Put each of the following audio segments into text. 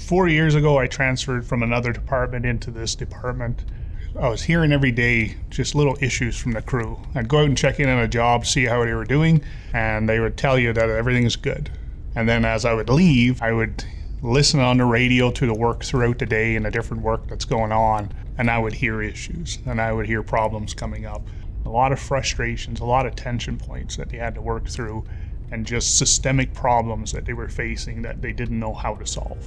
4 years ago, I transferred from another department into this department. I was hearing every day just little issues from the crew. I'd go out and check in on a job, see how they were doing, and they would tell you that everything's good. And then as I would leave, I would listen on the radio to the work throughout the day and the different work that's going on, and I would hear issues, and I would hear problems coming up. A lot of frustrations, a lot of tension points that they had to work through, and just systemic problems that they were facing that they didn't know how to solve.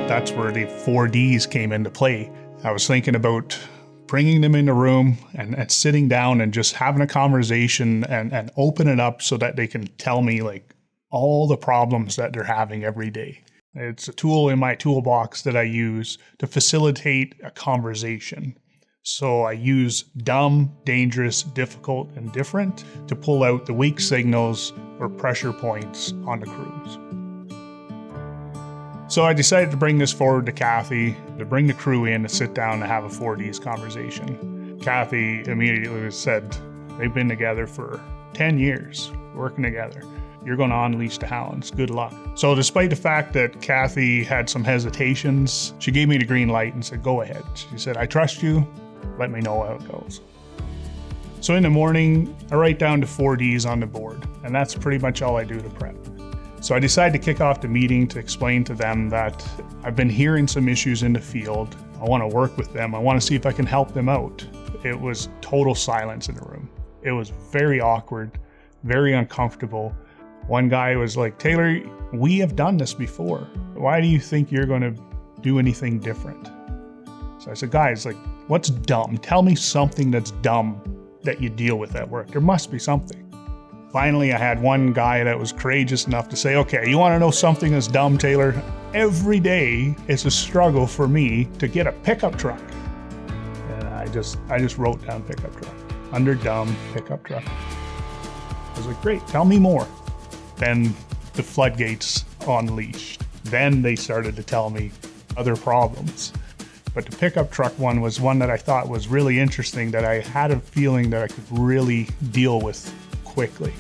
That's where the 4Ds came into play. I was thinking about bringing them in the room and sitting down and just having a conversation and open it up so that they can tell me like all the problems that they're having every day. It's a tool in my toolbox that I use to facilitate a conversation. So I use dumb, dangerous, difficult, and different to pull out the weak signals or pressure points on the crews. So I decided to bring this forward to Kathy, to bring the crew in to sit down and have a 4Ds conversation. Kathy immediately said, they've been together for 10 years, working together. You're going to unleash the hounds. Good luck. So despite the fact that Kathy had some hesitations, she gave me the green light and said, go ahead. She said, I trust you. Let me know how it goes. So in the morning, I write down the 4Ds on the board, and that's pretty much all I do to prep. So I decided to kick off the meeting to explain to them that I've been hearing some issues in the field. I want to work with them. I want to see if I can help them out. It was total silence in the room. It was very awkward, very uncomfortable. One guy was like, Taylor, we have done this before. Why do you think you're going to do anything different? So I said, guys, like, what's dumb? Tell me something that's dumb that you deal with at work. There must be something. Finally, I had one guy that was courageous enough to say, okay, you want to know something that's dumb, Taylor? Every day it's a struggle for me to get a pickup truck. And I just wrote down pickup truck. Under dumb, pickup truck. I was like, great, tell me more. Then the floodgates unleashed. Then they started to tell me other problems. But the pickup truck one was one that I thought was really interesting, that I had a feeling that I could really deal with quickly.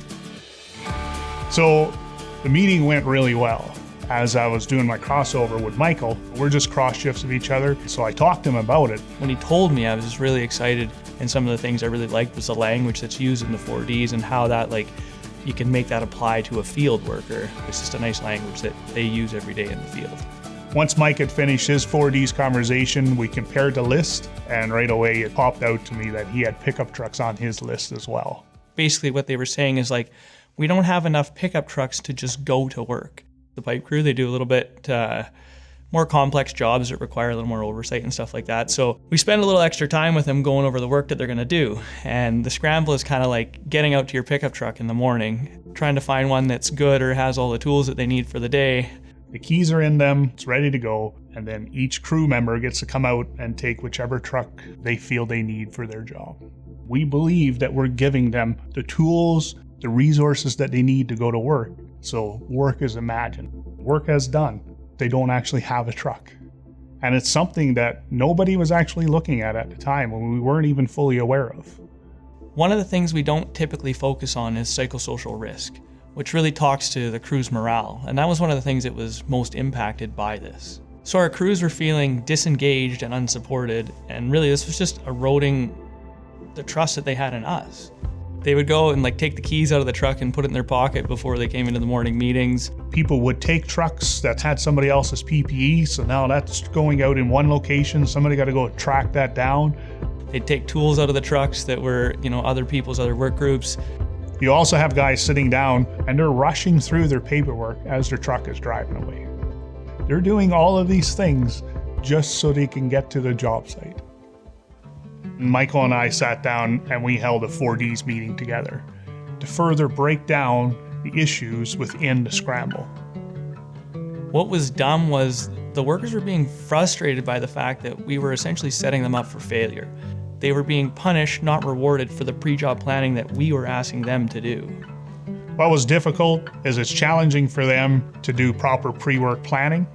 So the meeting went really well. As I was doing my crossover with Michael, we're just cross shifts of each other. So I talked to him about it. When he told me, I was just really excited. And some of the things I really liked was the language that's used in the 4Ds and how that, like, you can make that apply to a field worker. It's just a nice language that they use every day in the field. Once Mike had finished his 4Ds conversation, we compared the list, and right away it popped out to me that he had pickup trucks on his list as well. Basically what they were saying is like, we don't have enough pickup trucks to just go to work. The pipe crew, they do a little bit more complex jobs that require a little more oversight and stuff like that. So we spend a little extra time with them going over the work that they're gonna do. And the scramble is kind of like getting out to your pickup truck in the morning, trying to find one that's good or has all the tools that they need for the day. The keys are in them, it's ready to go, and then each crew member gets to come out and take whichever truck they feel they need for their job. We believe that we're giving them the tools, the resources that they need to go to work. So work is imagined. Work as done. They don't actually have a truck. And it's something that nobody was actually looking at the time, when we weren't even fully aware of. One of the things we don't typically focus on is psychosocial risk, which really talks to the crew's morale. And that was one of the things that was most impacted by this. So our crews were feeling disengaged and unsupported, and really this was just eroding the trust that they had in us. They would go and like take the keys out of the truck and put it in their pocket before they came into the morning meetings. People would take trucks that had somebody else's PPE, so now that's going out in one location. Somebody got to go track that down. They'd take tools out of the trucks that were, other people's other work groups. You also have guys sitting down and they're rushing through their paperwork as their truck is driving away. They're doing all of these things just so they can get to the job site. Michael and I sat down and we held a 4Ds meeting together to further break down the issues within the scramble. What was dumb was the workers were being frustrated by the fact that we were essentially setting them up for failure. They were being punished, not rewarded, for the pre-job planning that we were asking them to do. What was difficult is it's challenging for them to do proper pre-work planning.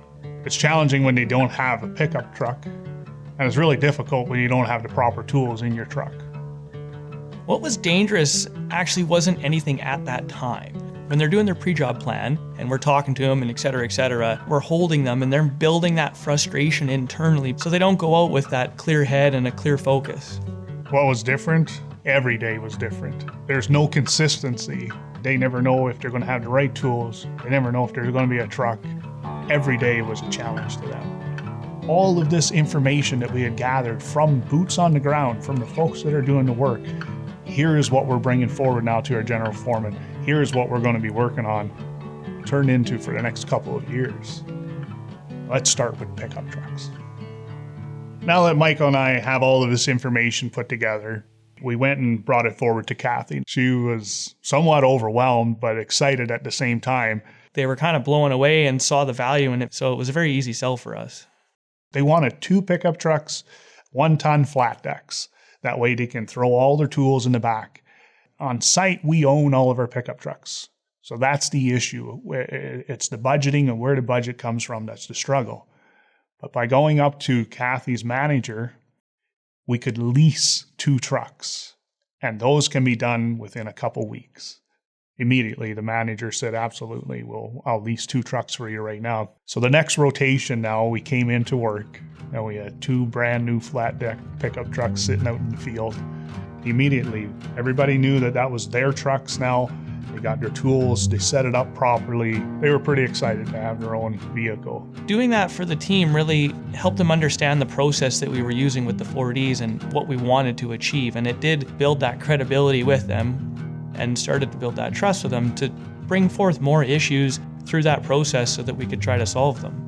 It's challenging when they don't have a pickup truck. And it's really difficult when you don't have the proper tools in your truck. What was dangerous actually wasn't anything at that time. When they're doing their pre-job plan and we're talking to them and et cetera, we're holding them and they're building that frustration internally so they don't go out with that clear head and a clear focus. What was different? Every day was different. There's no consistency. They never know if they're going to have the right tools. They never know if there's going to be a truck. Every day was a challenge to them. All of this information that we had gathered from boots on the ground, from the folks that are doing the work, here is what we're bringing forward now to our general foreman. Here is what we're going to be working on, turned into for the next couple of years. Let's start with pickup trucks. Now that Michael and I have all of this information put together, we went and brought it forward to Kathy. She was somewhat overwhelmed, but excited at the same time. They were kind of blown away and saw the value in it, so it was a very easy sell for us. They wanted 2 pickup trucks, 1-ton flat decks. That way they can throw all their tools in the back. On site, we own all of our pickup trucks. So that's the issue. It's the budgeting and where the budget comes from that's the struggle. But by going up to Kathy's manager, we could lease 2 trucks. And those can be done within a couple weeks. Immediately, the manager said, absolutely, I'll lease 2 trucks for you right now. So the next rotation now, we came into work and we had 2 brand new flat deck pickup trucks sitting out in the field. Immediately, everybody knew that was their trucks now. They got their tools, they set it up properly. They were pretty excited to have their own vehicle. Doing that for the team really helped them understand the process that we were using with the 4Ds and what we wanted to achieve. And it did build that credibility with them and started to build that trust with them to bring forth more issues through that process so that we could try to solve them.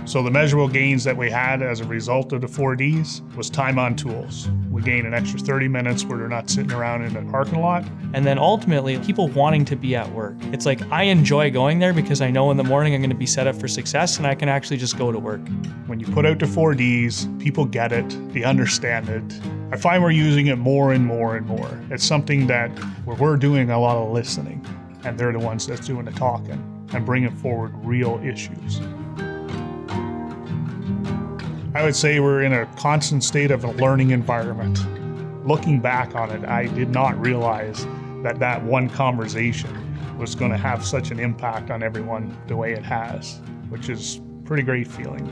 So the measurable gains that we had as a result of the 4Ds was time on tools. We gained an extra 30 minutes where they're not sitting around in the parking lot. And then ultimately, people wanting to be at work. It's like, I enjoy going there because I know in the morning I'm going to be set up for success and I can actually just go to work. When you put out the 4Ds, people get it, they understand it. I find we're using it more and more and more. It's something that where we're doing a lot of listening and they're the ones that's doing the talking and bringing forward real issues. I would say we're in a constant state of a learning environment. Looking back on it, I did not realize that one conversation was going to have such an impact on everyone the way it has, which is a pretty great feeling.